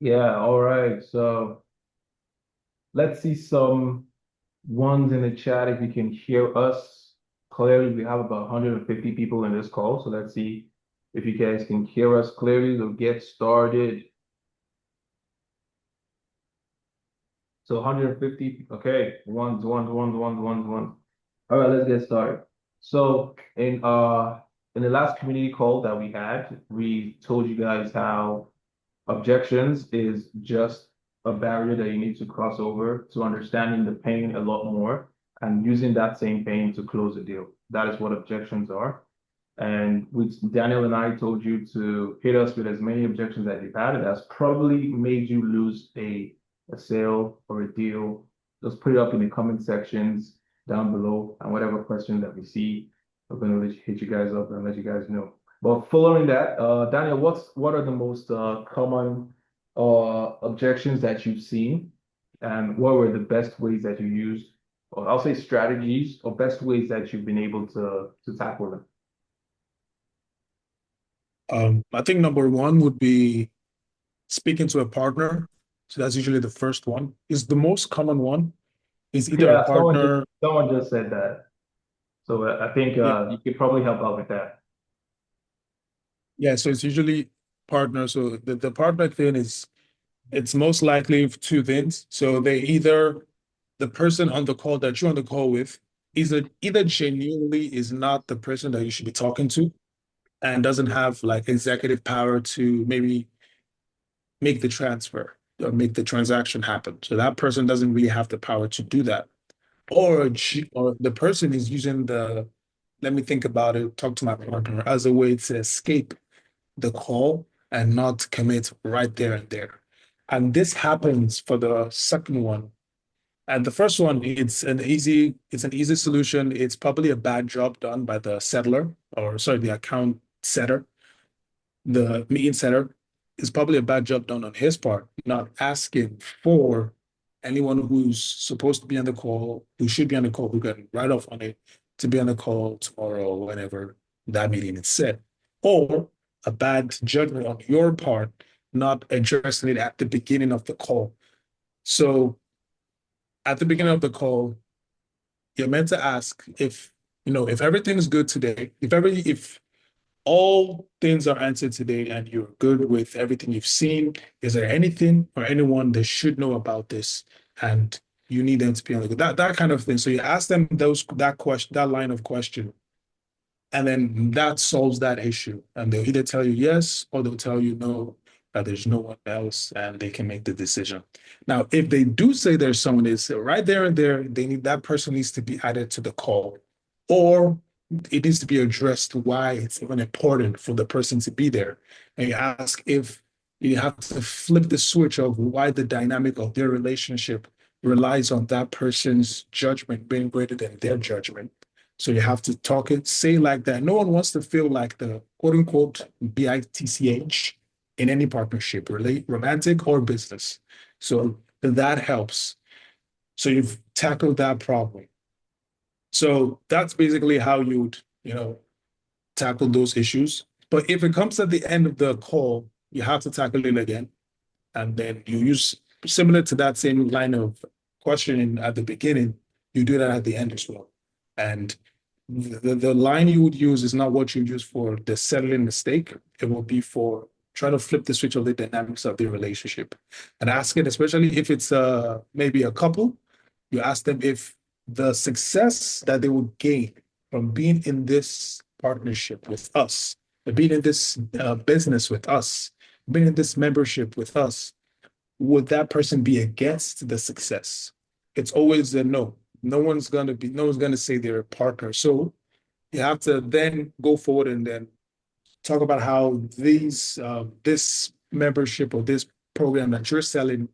Yeah, all right. So let's see some ones in the chat if you can hear us clearly. We have about 150 people in this call, so let's see if you guys can hear us clearly. We'll get started. So 150, okay. Ones. All right, let's get started. So in the last community call that we had, we told you guys how objections is just a barrier that you need to cross over to understanding the pain a lot more and using that same pain to close a deal. That is what objections are. And with Daniel and I told you to hit us with as many objections as you've had. That's probably made you lose a sale or a deal. Just put it up in the comment sections down below, and whatever question that we see, we're gonna hit you guys up and let you guys know. But following that, Daniel, what are the most common objections that you've seen, and what were the best ways that you used, or I'll say strategies or best ways that you've been able to tackle them? I think number one would be speaking to a partner. So that's usually the first one. Is the most common one is either a Yeah, partner. someone just said that. So I think Yeah, you could probably help out with that. yeah. So it's usually partner. So the partner thing is it's most likely two things. So they either the person on the call that you're on the call with is either genuinely is not the person that you should be talking to and doesn't have like executive power to maybe make the transfer or make the transaction happen. So that person doesn't really have the power to do that. Or the person is using the let me think about it, talk to my partner as a way to escape the call and not commit right there and there. And this happens for the second one. And the first one, it's an easy solution. It's probably a bad job done by the settler, or sorry, the account setter. The meeting setter is probably a bad job done on his part, not asking for anyone who's supposed to be on the call, who should be on the call, who can write off on it, to be on the call tomorrow, whenever that meeting is set. Or a bad judgment on your part, not addressing it at the beginning of the call. So at the beginning of the call, you're meant to ask if, if everything's good today, if all things are answered today and you're good with everything you've seen, is there anything or anyone they should know about this? And you need them to be on the that kind of thing. So you ask them that question, that line of question, and then that solves that issue. And they'll either tell you yes or they'll tell you no, that there's no one else and they can make the decision. Now, if they do say there's someone, is right there and there, they need that person needs to be added to the call, or it needs to be addressed why it's even important for the person to be there. And you ask if you have to flip the switch of why the dynamic of their relationship relies on that person's judgment being greater than their judgment. So you have to talk it, say like that. No one wants to feel like the quote unquote bitch in any partnership, really romantic or business. So that helps. So you've tackled that problem. So that's basically how you'd, tackle those issues. But if it comes at the end of the call, you have to tackle it again. And then you use similar to that same line of questioning at the beginning, you do that at the end as well. And the line you would use is not what you use for the settling mistake. It will be for trying to flip the switch of the dynamics of the relationship. And ask it, especially if it's maybe a couple, you ask them if the success that they will gain from being in this partnership with us, being in this business with us, being in this membership with us, would that person be against the success? It's always a no. No one's gonna say they're a partner. So you have to then go forward and then talk about how this membership or this program that you're selling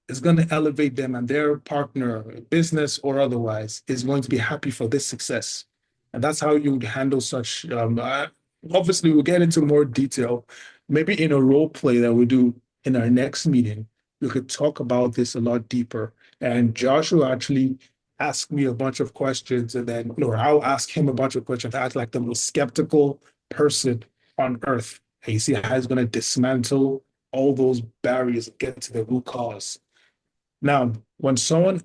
is going to elevate them and their partner, business or otherwise, is going to be happy for this success. And that's how you would handle such. Obviously, we'll get into more detail, maybe in a role play that we do in our next meeting. We could talk about this a lot deeper. And Josh will actually ask me a bunch of questions, and then, I'll ask him a bunch of questions. I act like the most skeptical person on earth. And you see how he's going to dismantle all those barriers, get to the root cause. Now, when someone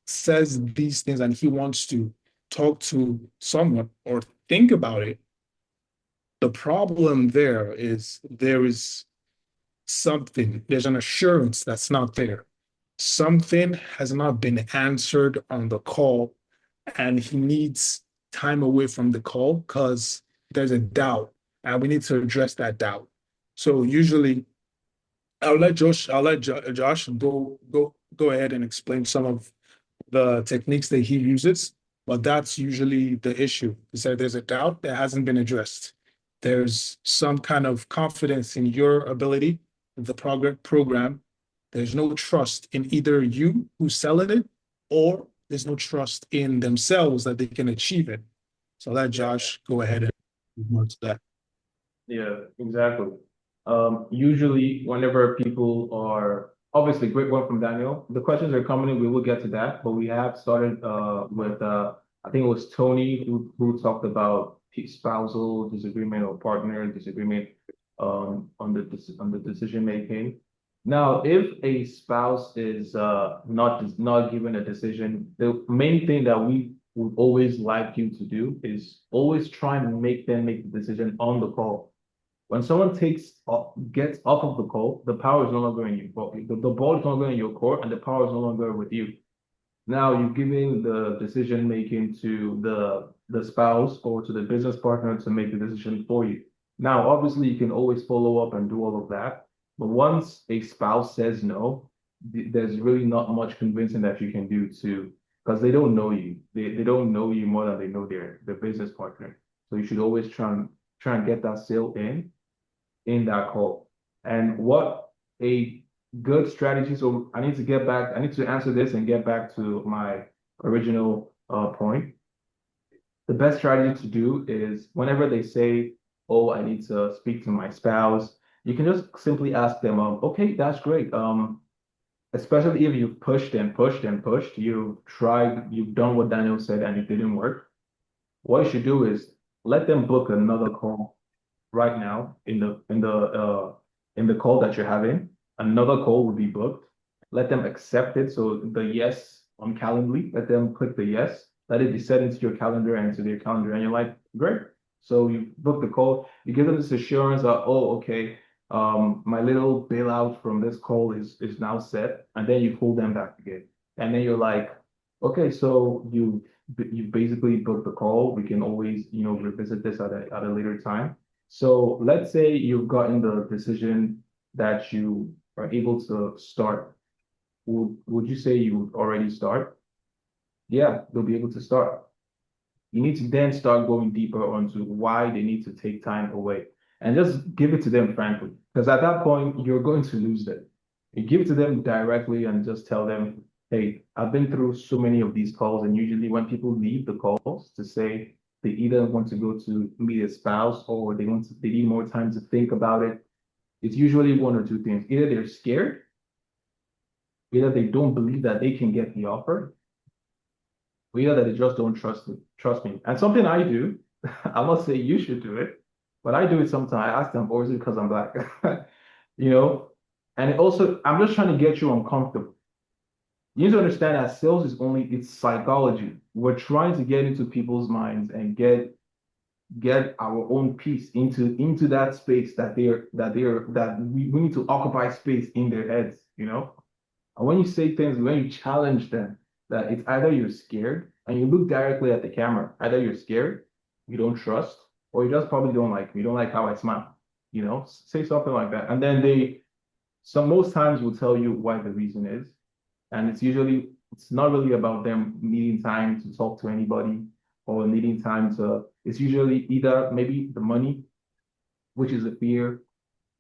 says these things and he wants to talk to someone or think about it, the problem there is something, there's an assurance that's not there. Something has not been answered on the call, and he needs time away from the call because there's a doubt, and we need to address that doubt. So usually I'll let Josh go ahead and explain some of the techniques that he uses, but that's usually the issue, is that there's a doubt that hasn't been addressed. There's some kind of confidence in your ability, the program. There's no trust in either you who's selling it, or there's no trust in themselves that they can achieve it. So let Josh go ahead and move more to that. Yeah, exactly. Usually, whenever people are obviously great one from Daniel, the questions are coming in. We will get to that, but we have started with I think it was Tony who talked about spousal disagreement or partner disagreement on the decision making. Now, if a spouse is not given a decision, the main thing that we would always like you to do is always try and make them make the decision on the call. When someone gets off of the call, the power is no longer in you. The ball is no longer in your court, and the power is no longer with you. Now you're giving the decision making to the spouse or to the business partner to make the decision for you. Now, obviously, you can always follow up and do all of that. But once a spouse says no, there's really not much convincing that you can do to because they don't know you. They don't know you more than they know their business partner. So you should always try and get that sale in that call. And what a good strategy. So I need to get back, I need to answer this and get back to my original point. The best strategy to do is whenever they say, oh, I need to speak to my spouse, you can just simply ask them, okay, that's great. Especially if you've pushed and pushed and pushed, you've tried, you've done what Daniel said and it didn't work. What you should do is let them book another call right now in the call that you're having. Another call will be booked. Let them accept it. So the yes on Calendly, let them click the yes. Let it be set into your calendar and into their calendar. And you're like, great. So you book the call. You give them this assurance that, oh, okay, my little bailout from this call is now set. And then you pull them back again. And then you're like, okay, so you basically booked the call. We can always, revisit this at a later time. So let's say you've gotten the decision that you are able to start. Would you say you would already start? Yeah, they'll be able to start. You need to then start going deeper onto why they need to take time away and just give it to them frankly. Because at that point, you're going to lose them. You give it to them directly and just tell them, hey, I've been through so many of these calls, and usually when people leave the calls to say they either want to go to meet a spouse or they need more time to think about it, it's usually one or two things. Either they're scared, either they don't believe that they can get the offer, or either that they just don't trust me. And something I do, I must say you should do it, but I do it sometimes. I ask them, or is it because I'm black? you know, and it also, I'm just trying to get you uncomfortable. You need to understand that sales is only it's psychology. We're trying to get into people's minds and get our own piece into that space that we need to occupy space in their heads. And when you say things, when you challenge them, that it's either you're scared and you look directly at the camera, either you're scared, you don't trust, or you just probably don't like me, you don't like how I smile. Say something like that. And then most times will tell you why the reason is. And it's not really about them needing time to talk to anybody or needing time it's usually either maybe the money, which is a fear.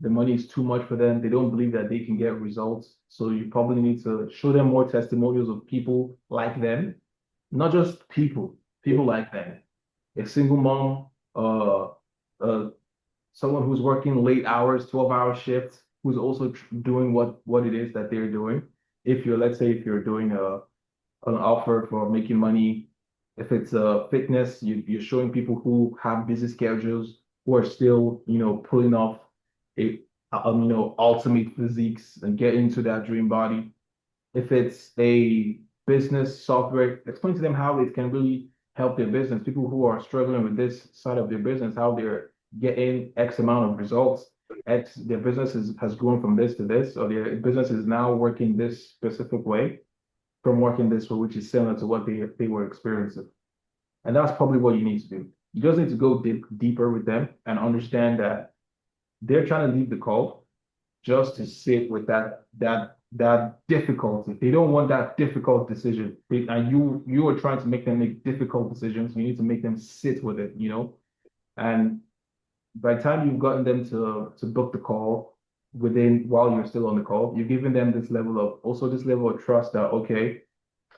The money is too much for them. They don't believe that they can get results. So you probably need to show them more testimonials of people like them, not just people like them. A single mom, uh, someone who's working late hours, 12-hour shifts, who's also doing what it is that they're doing. Let's say if you're doing an offer for making money, if it's fitness, you're showing people who have busy schedules, who are still, pulling off a ultimate physiques and get into that dream body. If it's a business software, explain to them how it can really help their business. People who are struggling with this side of their business, how they're getting X amount of results. Their business has grown from this to this, or their business is now working this specific way from working this way, which is similar to what they were experiencing. And that's probably what you need to do. You just need to go deeper with them and understand that they're trying to leave the call just to sit with that difficulty. They don't want that difficult decision. And you are trying to make them make difficult decisions. You need to make them sit with it, And by the time you've gotten them to book the call within while you're still on the call, you're giving them this level of trust that okay,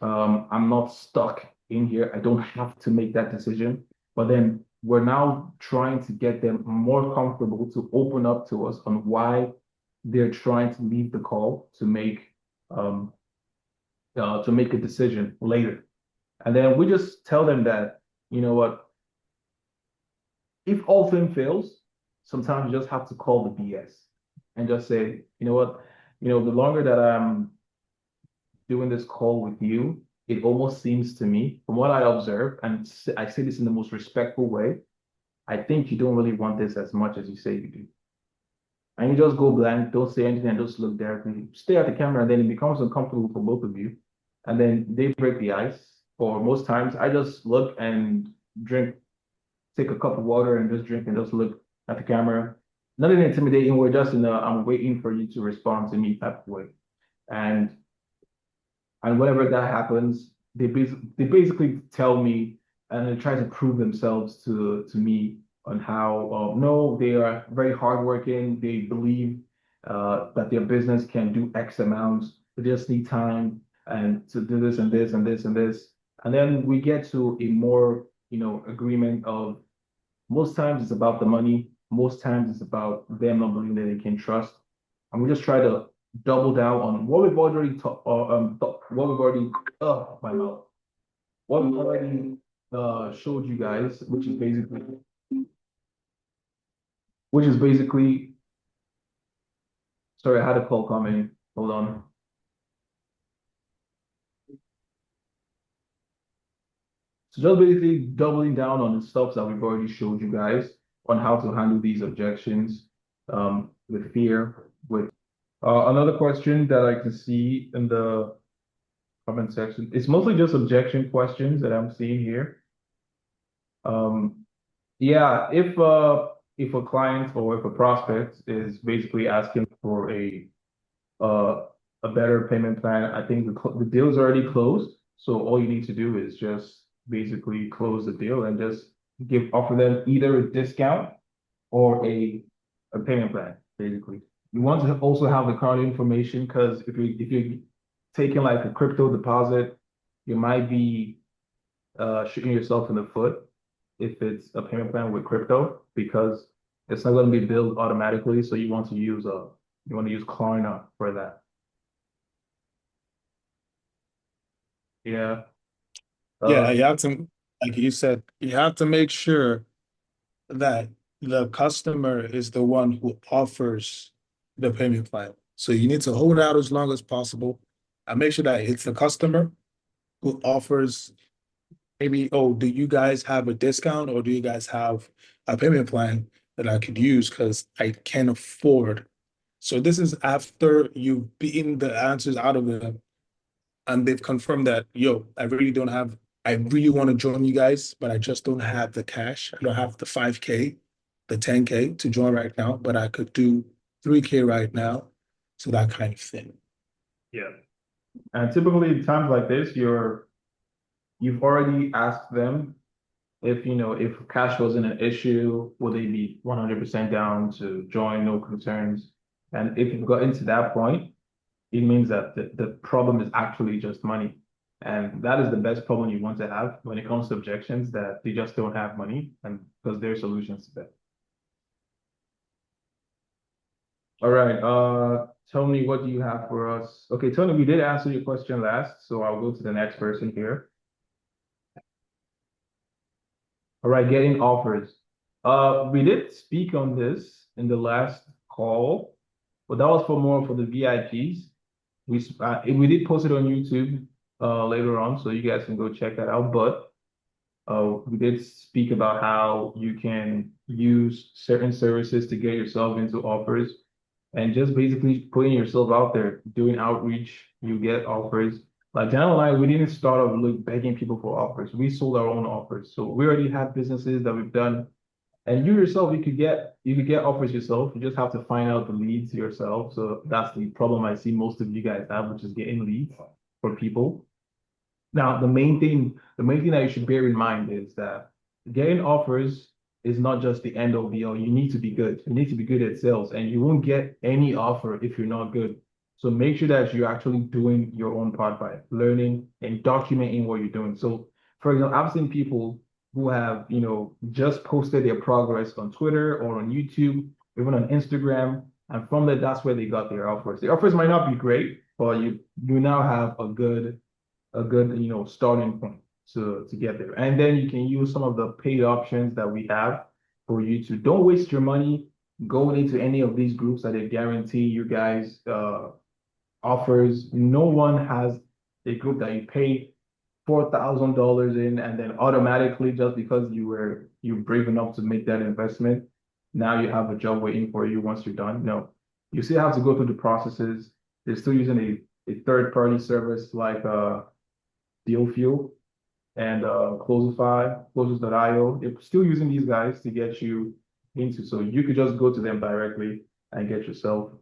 I'm not stuck in here. I don't have to make that decision. But then we're now trying to get them more comfortable to open up to us on why they're trying to leave the call um to make a decision later. And then we just tell them that, you know what, if all thing fails, sometimes you just have to call the BS and just say, you know what, the longer that I'm doing this call with you, it almost seems to me, from what I observe, and I say this in the most respectful way, I think you don't really want this as much as you say you do. And you just go blank, don't say anything, and just look directly, stare at the camera, and then it becomes uncomfortable for both of you. And then they break the ice. Or most times, I just look and drink, take a cup of water and just drink and just look at the camera. Nothing intimidating. We're just I'm waiting for you to respond to me type of way. And whenever that happens, they basically tell me and they try to prove themselves to me on how no, they are very hardworking. They believe that their business can do X amounts. They just need time and to do this and this and this and this. And then we get to a more, agreement of most times it's about the money. Most times it's about them not believing that they can trust. And we just try to double down on what we've already what we've already my mouth. What we've already showed you guys, which is basically sorry, I had a call coming. Hold on. So just basically doubling down on the stuff that we've already showed you guys on how to handle these objections with fear, with another question that I can see in the comment section. It's mostly just objection questions that I'm seeing here. Yeah, if a client or if a prospect is basically asking for uh a better payment plan, I think the deal's already closed. So all you need to do is just basically close the deal and just offer them either a discount or a payment plan, basically. You want to also have the card information because if you're taking like a crypto deposit, you might be shooting yourself in the foot if it's a payment plan with crypto because it's not going to be billed automatically. So you want to use Klarna for that. Yeah. Yeah, Uh, you have to, like you said, you have to make sure that the customer is the one who offers the payment plan. So you need to hold out as long as possible and make sure that it's the customer who offers maybe, oh, do you guys have a discount or do you guys have a payment plan that I could use because I can't afford. So this is after you've beaten the answers out of them and they've confirmed that, yo, I really want to join you guys, but I just don't have the cash. I don't have the 5K, the 10K to join right now, but I could do 3K right now. So that kind of thing. yeah. And typically times like this, you've already asked them if cash wasn't an issue, will they be 100% down to join, no concerns? And if you've gotten to that point, it means that the problem is actually just money. And that is the best problem you want to have when it comes to objections, that they just don't have money and because there are solutions to that. All right, Tony, what do you have for us? Okay, Tony, we did answer your question last, so I'll go to the next person here. All right, getting offers. We did speak on this in the last call. But that was for more for the VIPs. We did post it on YouTube later on, so you guys can go check that out. But we did speak about how you can use certain services to get yourself into offers and just basically putting yourself out there, doing outreach, you get offers. Like down the line, we didn't start off look begging people for offers. We sold our own offers. So we already have businesses that we've done. And you yourself, you could get offers yourself. You just have to find out the leads yourself. So that's the problem I see most of you guys have, which is getting leads for people. Now, the main thing that you should bear in mind is that getting offers is not just the end all be all. You need to be good. You need to be good at sales, and you won't get any offer if you're not good. So make sure that you're actually doing your own part by learning and documenting what you're doing. So, for example, I've seen people who have, just posted their progress on Twitter or on YouTube, even on Instagram, and from that, that's where they got their offers. The offers might not be great, but you now have a good starting point to get there. And then you can use some of the paid options that we have for you to don't waste your money going into any of these groups that they guarantee you guys offers. No one has a group that you pay $4,000 in and then automatically just because you're brave enough to make that investment, now you have a job waiting for you once you're done. No, you still have to go through the processes. They're still using a third party service like Deal Fuel and Closers.io. They're still using these guys to get you into. So you could just go to them directly and get yourself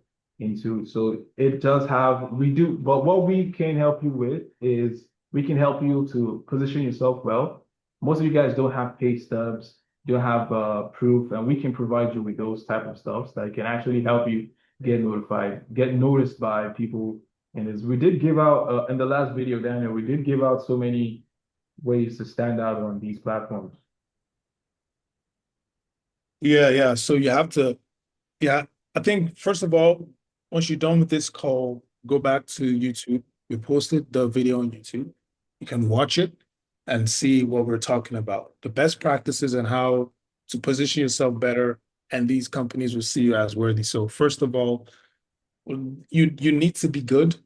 into. So it does have, we do, but what we can help you with is we can help you to position yourself well. Most of you guys don't have pay stubs, don't have proof, and we can provide you with those type of stuff that can actually help you get notified, get noticed by people. And as we did give out in the last video, Daniel, we did give out so many ways to stand out on these platforms. Yeah, yeah. So you have to, yeah. I think first of all, once you're done with this call, go back to YouTube. We posted the video on YouTube. You can watch it and see what we're talking about. The best practices and how to position yourself better, and these companies will see you as worthy. So first of all, you need to be good,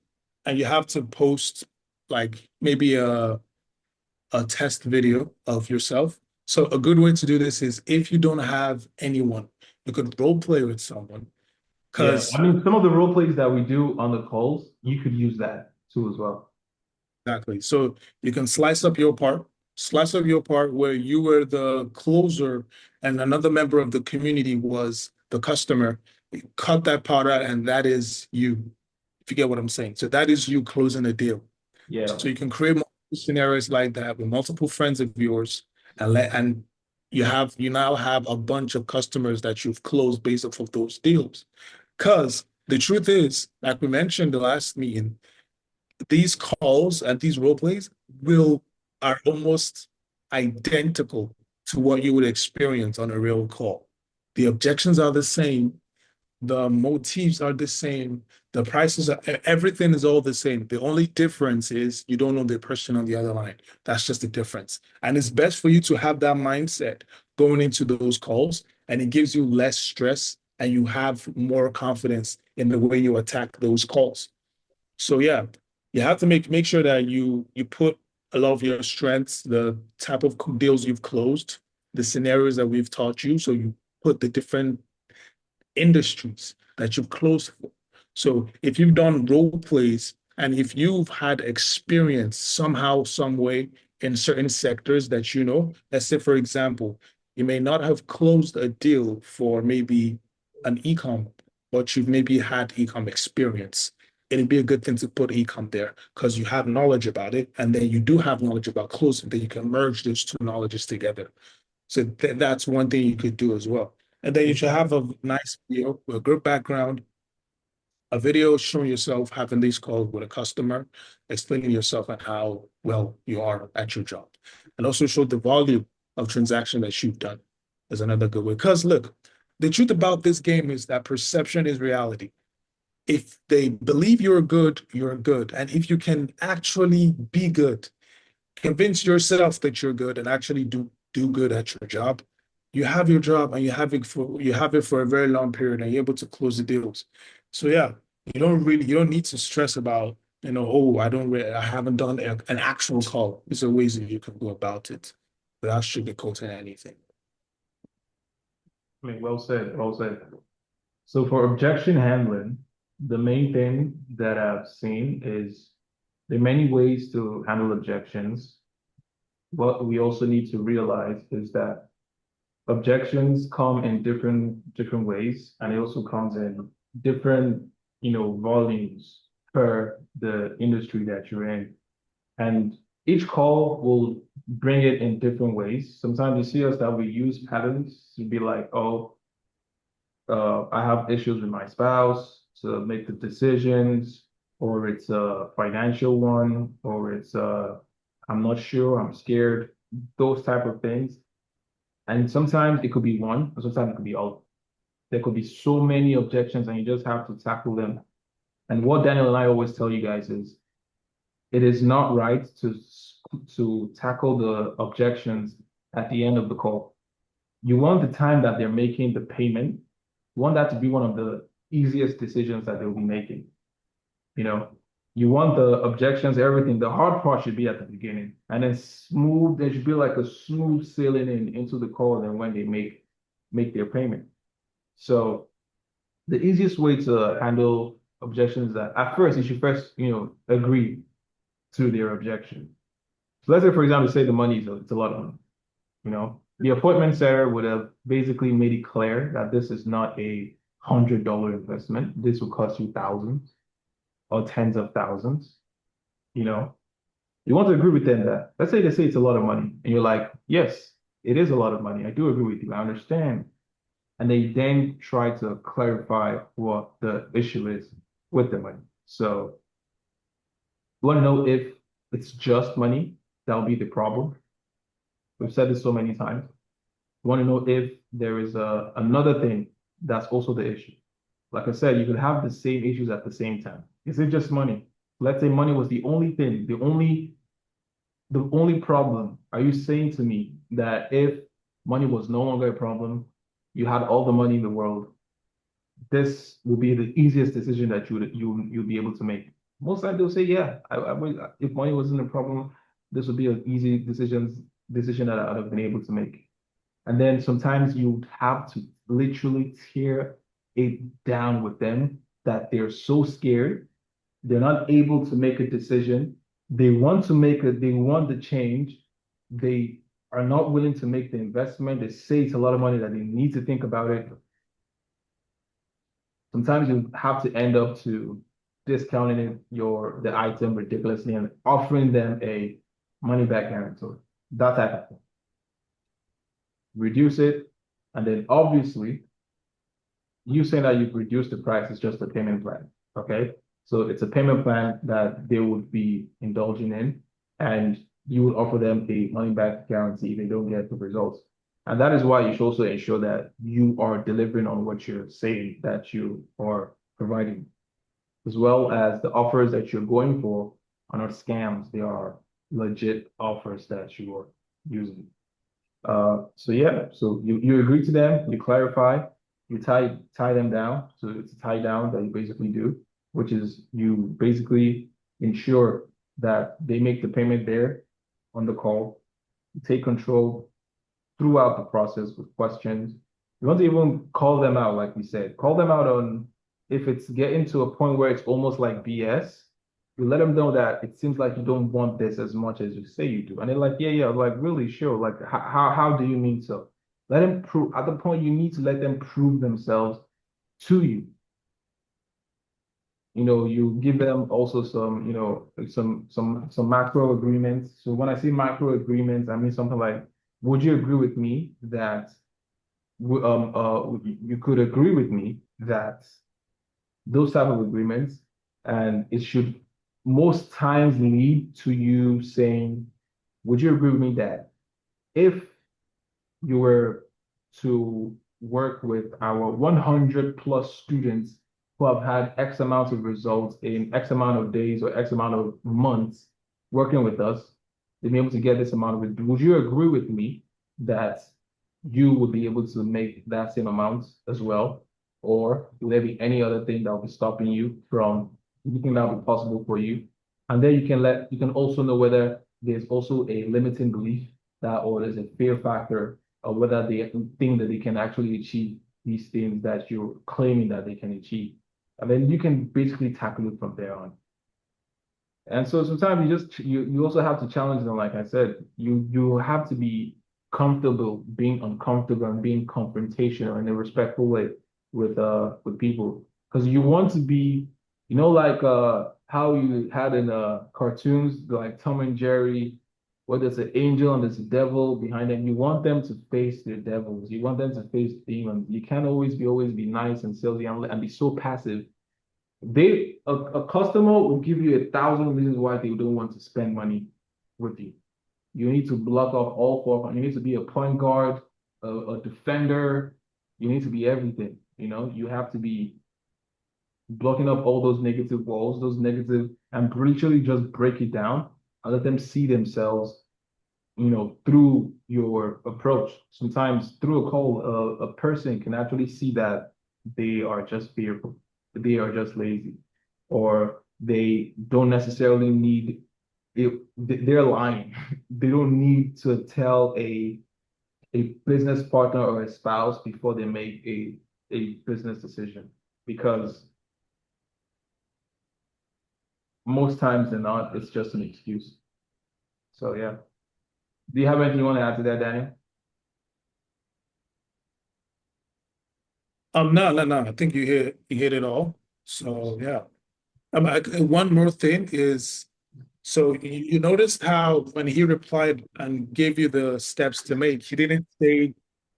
and you have to post like maybe a test video of yourself. So a good way to do this is if you don't have anyone, you could role play with someone. Yeah, I Because mean, some of the role plays that we do on the calls, you could use that too as well. exactly. So you can slice up your part where you were the closer and another member of the community was the customer. Cut that part out, and that is you. If you get what I'm saying. So that is you closing a deal. Yeah. So you can create multiple scenarios like that with multiple friends of yours, and you now have a bunch of customers that you've closed based off of those deals. Because the truth is, like we mentioned the last meeting, these calls and these role plays will are almost identical to what you would experience on a real call. The objections are the same, the motifs are the same, the prices are everything is all the same. The only difference is you don't know the person on the other line. That's just the difference. And it's best for you to have that mindset going into those calls, and it gives you less stress and you have more confidence in the way you attack those calls. So yeah, you have to make sure that you put a lot of your strengths, the type of deals you've closed, the scenarios that we've taught you. So you put the different industries that you've closed for. So if you've done role plays and if you've had experience somehow, some way in certain sectors that you know, let's say, for example, you may not have closed a deal for maybe an ecom, but you've maybe had ecom experience. It'd be a good thing to put ecom there because you have knowledge about it, and then you do have knowledge about closing, then you can merge those two knowledges together. So that's one thing you could do as well. And then you should have a nice video, a good background, a video showing yourself having these calls with a customer, explaining yourself and how well you are at your job. And also show the volume of transaction that you've done is another good way. Because look, the truth about this game is that perception is reality. If they believe you're good, you're good. And if you can actually be good, convince yourself that you're good and actually do good at your job, you have your job and you have it for a very long period and you're able to close the deals. So yeah, you don't need to stress about, oh, I haven't done an actual call. There's a ways that you can go about it without sugarcoating anything. I mean, well said, well said. So for objection handling, the main thing that I've seen is there are many ways to handle objections. What we also need to realize is that objections come in different ways, and it also comes in different, volumes per the industry that you're in. And each call will bring it in different ways. Sometimes you see us that we use patterns to be like, oh, I have issues with my spouse to make the decisions, or it's a financial one, or it's I'm not sure, I'm scared, those type of things. And sometimes it could be one, and sometimes it could be all. There could be so many objections, and you just have to tackle them. And what Daniel and I always tell you guys is it is not right to tackle the objections at the end of the call. You want the time that they're making the payment, you want that to be one of the easiest decisions that they'll be making. You know, you want the objections, everything. The hard part should be at the beginning, and then smooth. There should be like a smooth sailing into the call, and when they make their payment. So the easiest way to handle objections is that at first you should first, agree to their objection. So let's say, for example, say the money is it's a lot of money. The appointment setter would have basically made it clear that this is not $100 investment. This will cost you thousands or tens of thousands. You know, you want to agree with them that let's say they say it's a lot of money, and you're like, yes, it is a lot of money. I do agree with you. I understand. And they then try to clarify what the issue is with the money. So you want to know if it's just money that will be the problem. We've said this so many times. You want to know if there is another thing that's also the issue. Like I said, you could have the same issues at the same time. Is it just money? Let's say money was the only thing, the only problem. Are you saying to me that if money was no longer a problem, you had all the money in the world, this will be the easiest decision that you'll be able to make? Most times they'll say, yeah, I would, if money wasn't a problem, this would be an easy decision that I'd have been able to make. And then sometimes you have to literally tear it down with them that they're so scared, they're not able to make a decision. They want the change. They are not willing to make the investment. They say it's a lot of money that they need to think about it. Sometimes you have to end up to discounting the item ridiculously and offering them a money back guarantee. That type of thing. Reduce it, and then obviously you saying that you've reduced the price is just a payment plan. Okay. So it's a payment plan that they would be indulging in, and you would offer them a money back guarantee if they don't get the results. And that is why you should also ensure that you are delivering on what you're saying that you are providing, as well as the offers that you're going for are not scams. They are legit offers that you are using. So yeah, so you agree to them, you clarify, you tie them down. So it's a tie down that you basically do, which is you basically ensure that they make the payment there on the call. You take control throughout the process with questions. You want to even call them out, like we said, call them out on if it's getting to a point where it's almost like BS. You let them know that it seems like you don't want this as much as you say you do. And they're like, yeah, yeah, like really sure. Like how do you mean so? Let them prove at the point you need to let them prove themselves to you. You give them also some, some macro agreements. So when I say macro agreements, I mean something like, would you agree with me that you could agree with me that those type of agreements, and it should most times lead to you saying, would you agree with me that if you were to work with our 100 plus students who have had X amount of results in X amount of days or X amount of months working with us, to be able to get this amount of it, would you agree with me that you would be able to make that same amount as well? Or will there be any other thing that will be stopping you from anything that will be possible for you? And then you can also know whether there's also a limiting belief that or there's a fear factor of whether they think that they can actually achieve these things that you're claiming that they can achieve. And then you can basically tackle it from there on. And so sometimes you also have to challenge them, like I said, you have to be comfortable being uncomfortable and being confrontational in a respectful way with people. Because you want to be, like how you had in cartoons like Tom and Jerry, where there's an angel and there's a devil behind them. You want them to face their devils. You want them to face demons. You can't always be nice and silly and be so passive. A customer will give you 1,000 reasons why they don't want to spend money with you. You need to block off all four. You need to be a point guard, a defender. You need to be everything. You have to be blocking up all those negative walls, those negative, and literally just break it down and let them see themselves, through your approach. Sometimes through a call, a person can actually see that they are just fearful, they are just lazy, or they don't necessarily need it. They're lying. They don't need to tell a business partner or a spouse before they make a business decision because most times than not, it's just an excuse. So yeah. Do you have anything you want to add to that, Daniel? No, no, no. I think you hit it all. So yeah. One more thing is, so you noticed how when he replied and gave you the steps to make, he didn't say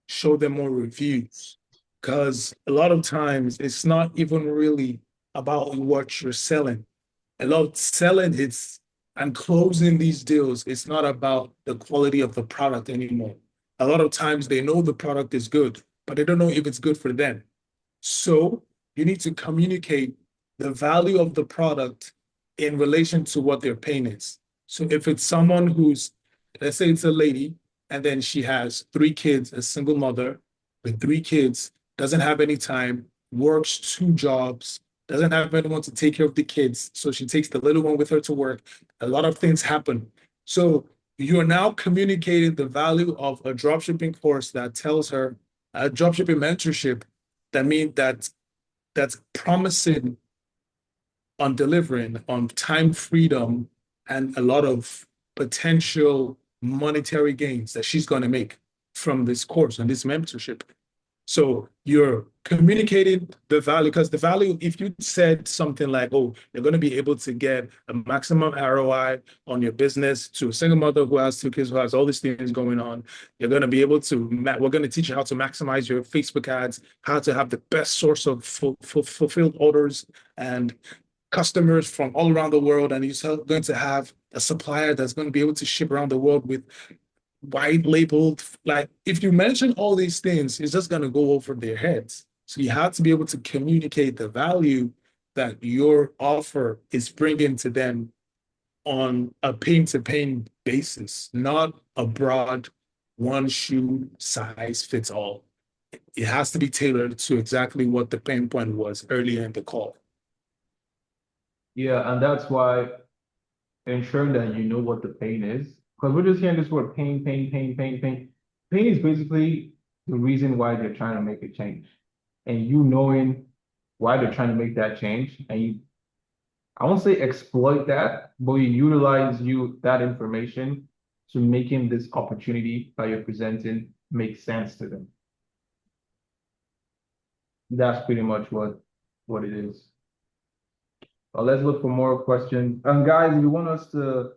show them more reviews. Because a lot of times it's not even really about what you're selling. A lot of selling it's and closing these deals, it's not about the quality of the product anymore. A lot of times they know the product is good, but they don't know if it's good for them. So you need to communicate the value of the product in relation to what their pain is. So if it's someone who's, let's say it's a lady, and then she has 3 kids, a single mother with 3 kids, doesn't have any time, works 2 jobs, doesn't have anyone to take care of the kids. So she takes the little one with her to work. A lot of things happen. So you're now communicating the value of a dropshipping course that tells her a dropshipping mentorship that means that's promising on delivering on time freedom and a lot of potential monetary gains that she's going to make from this course and this mentorship. So you're communicating the value because the value, if you said something like, oh, you're going to be able to get a maximum ROI on your business to a single mother who has 2 kids, who has all these things going on, you're going to be able to, we're going to teach you how to maximize your Facebook ads, how to have the best source of fulfilled orders and customers from all around the world. And you're going to have a supplier that's going to be able to ship around the world with white labeled. Like if you mention all these things, it's just going to go over their heads. So you have to be able to communicate the value that your offer is bringing to them on a pain to pain basis, not a broad one shoe size fits all. It has to be tailored to exactly what the pain point was earlier in the call. Yeah, and that's why ensuring that you know what the pain is, because we're just hearing this word pain, pain, pain, pain, pain. Pain is basically the reason why they're trying to make a change. And you knowing why they're trying to make that change, and I won't say exploit that, but you utilize that information to making this opportunity that you're presenting make sense to them. That's pretty much what it is. Let's look for more questions. And guys, if you want us to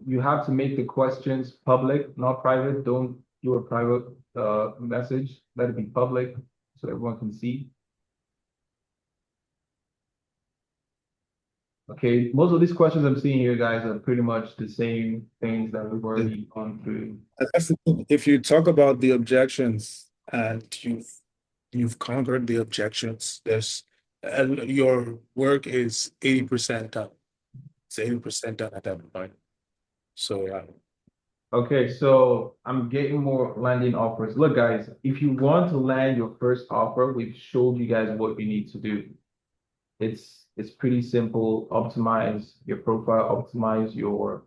you have to make the questions public, not private. Don't do a private message. Let it be public so everyone can see. Okay, most of these questions I'm seeing here, guys, are pretty much the same things that we've already gone through. That's the thing. If you talk about the objections and you've conquered the objections, there's and your work is 80% done. It's 80% done at that point. So yeah. Okay, so I'm getting more landing offers. Look, guys, if you want to land your first offer, we've showed you guys what you need to do. It's pretty simple. Optimize your profile, optimize your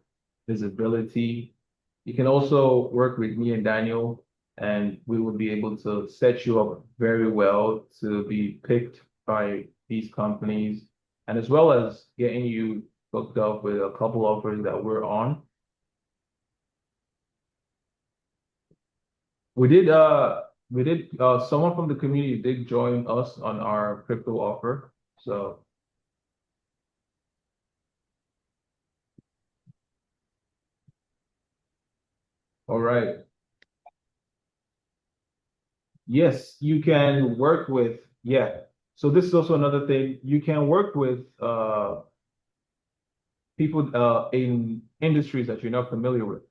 visibility. You can also work with me and Daniel, and we will be able to set you up very well to be picked by these companies, and as well as getting you hooked up with a couple offers that we're on. We did someone from the community did join us on our crypto offer. So all right. Yes, you can work with, yeah. So this is also another thing. You can work with people in industries that you're not familiar with.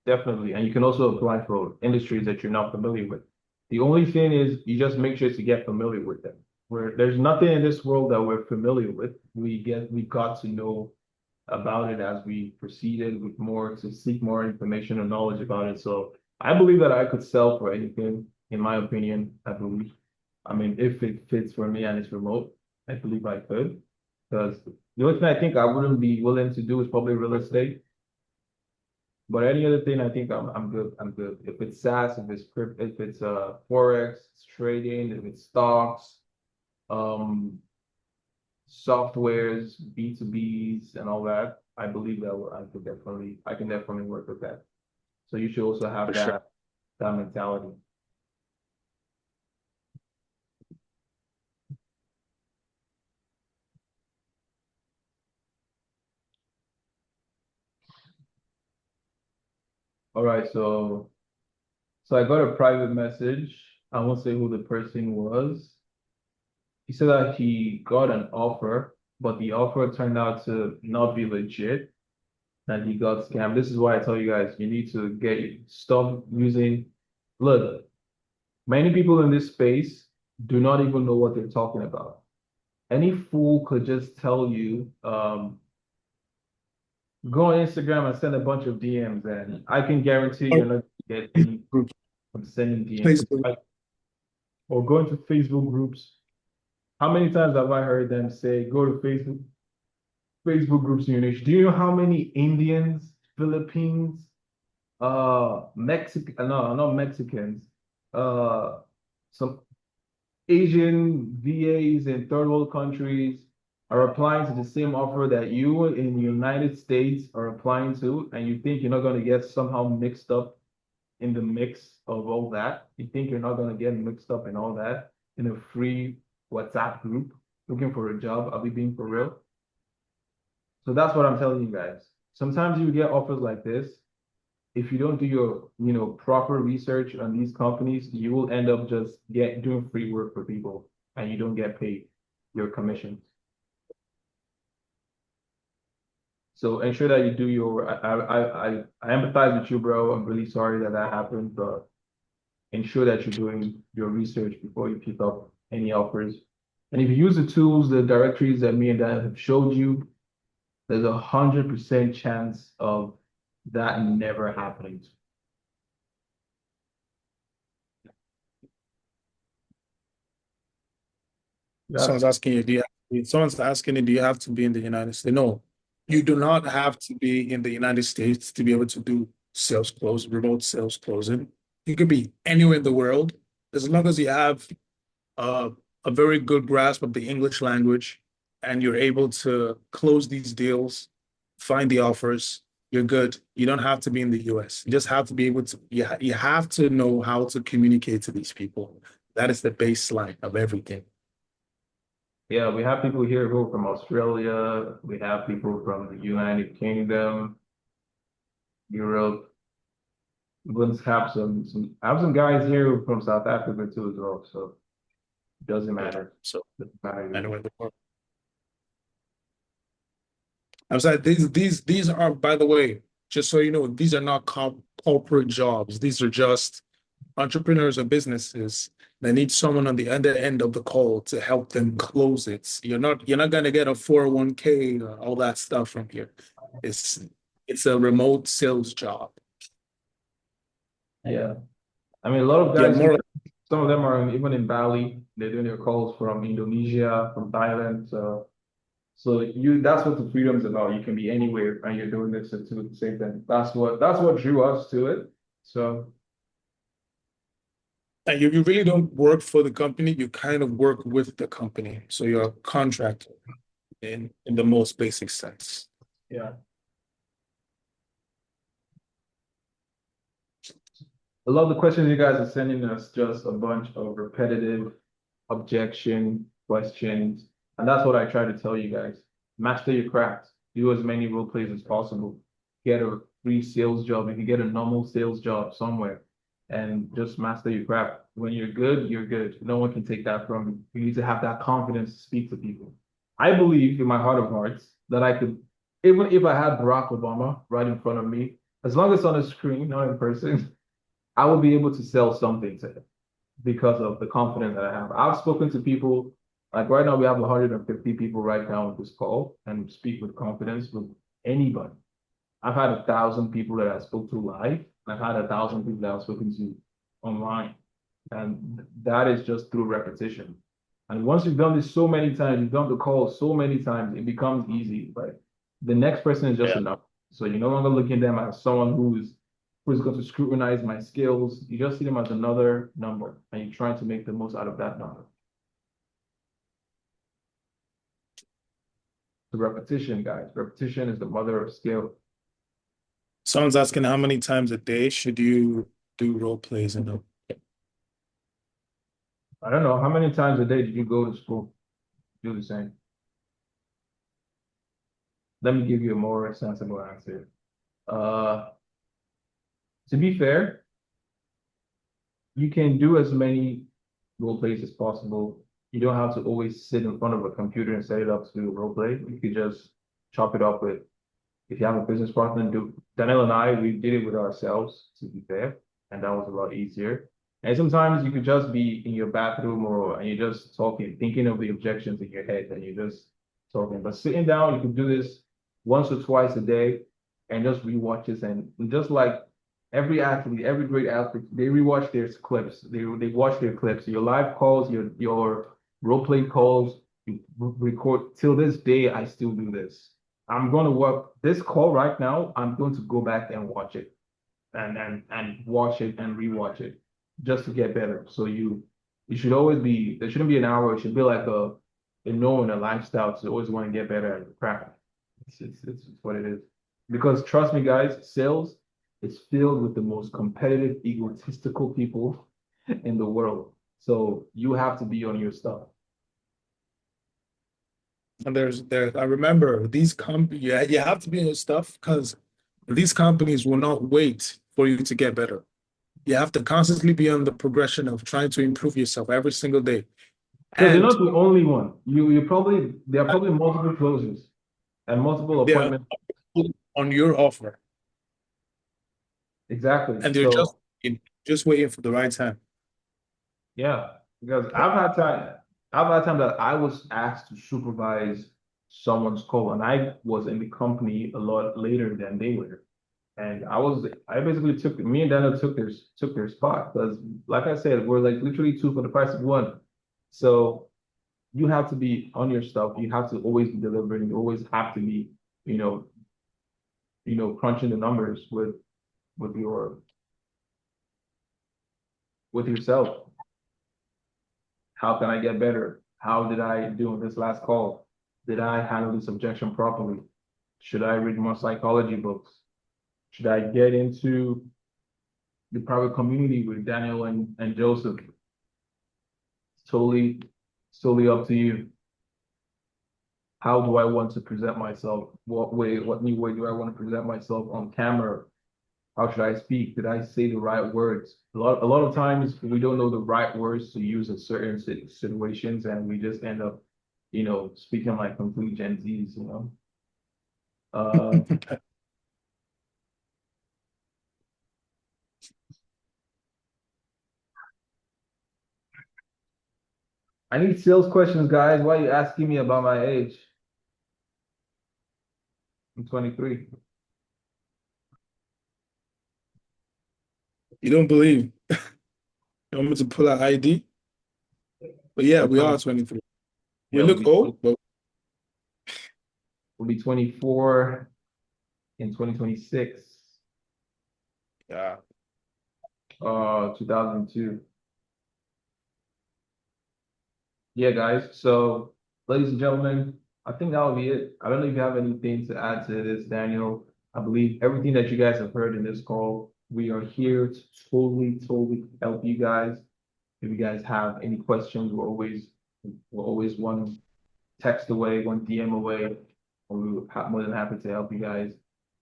Definitely. And you can also apply for industries that you're not familiar with. The only thing is you just make sure to get familiar with them. Where there's nothing in this world that we're familiar with. We got to know about it as we proceeded with more to seek more information and knowledge about it. So I believe that I could sell for anything, in my opinion, I believe. I mean, if it fits for me and it's remote, I believe I could. Because the only thing I think I wouldn't be willing to do is probably real estate. But any other thing, I think I'm good. I'm good. If it's SaaS, if it's crypto, if it's forex, it's trading, if it's stocks, um, softwares, B2Bs, and all that, I believe that I can definitely work with that. So you should also have For sure. that mentality. All right, so I got a private message. I won't say who the person was. He said that he got an offer, but the offer turned out to not be legit, and he got scammed. This is why I tell you guys, you need to stop using. Look, many people in this space do not even know what they're talking about. Any fool could just tell you, go on Instagram and send a bunch of DMs, and I can guarantee you're Or not gonna get any group, from sending DMs. Facebook. Or going to Facebook groups. How many times have I heard them say, go to Facebook groups in your nation? Do you know how many Indians, Philippines, Mexican, no, not Mexicans, uh, some Asian VAs in third world countries are applying to the same offer that you in the United States are applying to, and you think you're not going to get somehow mixed up in the mix of all that? You think you're not going to get mixed up in all that in a free WhatsApp group looking for a job? Are we being for real? So that's what I'm telling you guys. Sometimes you get offers like this. If you don't do your, proper research on these companies, you will end up just doing free work for people and you don't get paid your commissions. So ensure that you do your, I empathize with you, bro. I'm really sorry that that happened, but ensure that you're doing your research before you pick up any offers. And if you use the tools, the directories that me and Dan have showed you, there's 100% chance of that never happening. That's Someone's asking you, someone's asking you, do you have to be in the United States? No, you do not have to be in the United States to be able to do sales close, remote sales closing. You could be anywhere in the world as long as you have uh, a very good grasp of the English language and you're able to close these deals, find the offers. You're good. You don't have to be in the US. You just have to be able to, you have to know how to communicate to these people. That is the baseline of everything. Yeah, we have people here who are from Australia. We have people from the United Kingdom, Europe. Let's have I have some guys here from South Africa too as well. So it doesn't Good. matter. So Doesn't matter. anyway, I'm sorry, these are, by the way, just so you know, these are not corporate jobs. These are just entrepreneurs or businesses that need someone on the other end of the call to help them close it. You're not gonna get a 401k or all that stuff from here. It's it's a remote sales job. Yeah. I mean, a lot of Yeah, guys, more. some of them are even in Bali. They're doing their calls from Indonesia, from Thailand. So that's what the freedom's about. You can be anywhere and you're doing this to the same thing. That's what drew us to it. So And you really don't work for the company, you kind of work with the company. So you're a contractor in the most basic sense. yeah. A lot of the questions you guys are sending us just a bunch of repetitive objection questions. And that's what I try to tell you guys. Master your craft. Do as many role plays as possible. Get a free sales job. You can get a normal sales job somewhere and just master your craft. When you're good, you're good. No one can take that from you. You need to have that confidence to speak to people. I believe in my heart of hearts that I could, even if I had Barack Obama right in front of me, as long as it's on a screen, not in person, I would be able to sell something to him because of the confidence that I have. I've spoken to people, like right now we have 150 people right now on this call and speak with confidence with anybody. I've had 1,000 people that I spoke to live, and I've had 1,000 people that I've spoken to online. And that is just through repetition. And once you've done this so many times, you've done the call so many times, it becomes easy. But the next person is just Yeah. enough. So you're no longer looking at them as someone who's going to scrutinize my skills. You just see them as another number, and you're trying to make the most out of that number. The repetition, guys. Repetition is the mother of skill. Someone's asking how many times a day should you do role plays in them? I don't know. How many times a day did you go to school? Do the same. Let me give you a more sensible answer. Uh, to be fair, you can do as many role plays as possible. You don't have to always sit in front of a computer and set it up to do a role play. You could just chop it up with, if you have a business partner, do Daniel and I, we did it with ourselves, to be fair, and that was a lot easier. And sometimes you could just be in your bathroom and you're just talking, thinking of the objections in your head, and you're just talking. But sitting down, you could do this once or twice a day and just rewatch this. And just like every athlete, every great athlete, they rewatch their clips. They watch their clips. Your live calls, your role play calls, you record. Till this day, I still do this. I'm going to work this call right now. I'm going to go back and watch it and watch it and rewatch it just to get better. So you should always be, there shouldn't be an hour. It should be like a knowing, a lifestyle to always want to get better at your craft. It's what it is. Because trust me, guys, sales is filled with the most competitive, egotistical people in the world. So you have to be on your stuff. And I remember these companies, yeah, you have to be in your stuff because these companies will not wait for you to get better. You have to constantly be on the progression of trying to improve yourself every single day. Because you're And not the only one. There are probably multiple closers and multiple they're appointments. on your offer, Exactly. and they're So just waiting for the right time. yeah, because I've had time that I was asked to supervise someone's call, and I was in the company a lot later than they were. And I basically me and Daniel took their spot because, like I said, we're like literally two for the price of one. So you have to be on your stuff. You have to always be delivering. You always have to be, you know, crunching the numbers with your with yourself. How can I get better? How did I do on this last call? Did I handle this objection properly? Should I read more psychology books? Should I get into the private community with Daniel and Joseph? Totally, totally up to you. How do I want to present myself? What new way do I want to present myself on camera? How should I speak? Did I say the right words? A lot of times we don't know the right words to use in certain situations, and we just end up, speaking like complete Gen Zs. Uh, I need sales questions, guys. Why are you asking me about my age? I'm 23. You don't believe? You want me to pull out ID? But yeah, We're we 20, are 23. We yeah, look old, but we'll be 24 in 2026, yeah. 2002. Yeah, guys. So, ladies and gentlemen, I think that will be it. I don't know if you have anything to add to this, Daniel. I believe everything that you guys have heard in this call, we are here to totally help you guys. If you guys have any questions, we're always one text away, one DM away, and we're more than happy to help you guys.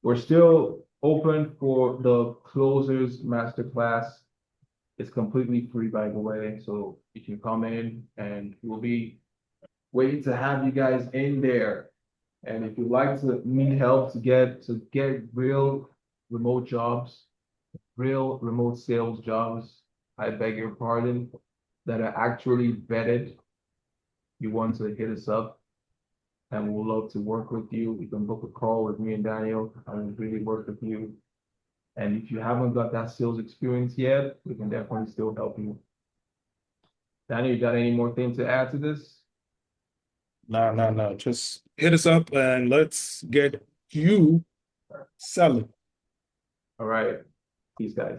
We're still open for the closers masterclass. It's completely free, by the way. So you can come in and we'll be waiting to have you guys in there. And if you like to need help to get real remote jobs, real remote sales jobs, I beg your pardon, that are actually vetted, you want to hit us up and we'll love to work with you. You can book a call with me and Daniel. I will really work with you. And if you haven't got that sales experience yet, we can definitely still help you. Daniel, you got any more things to add to this? No, no, no. Just hit us up and let's get you selling. All right. Peace, guys.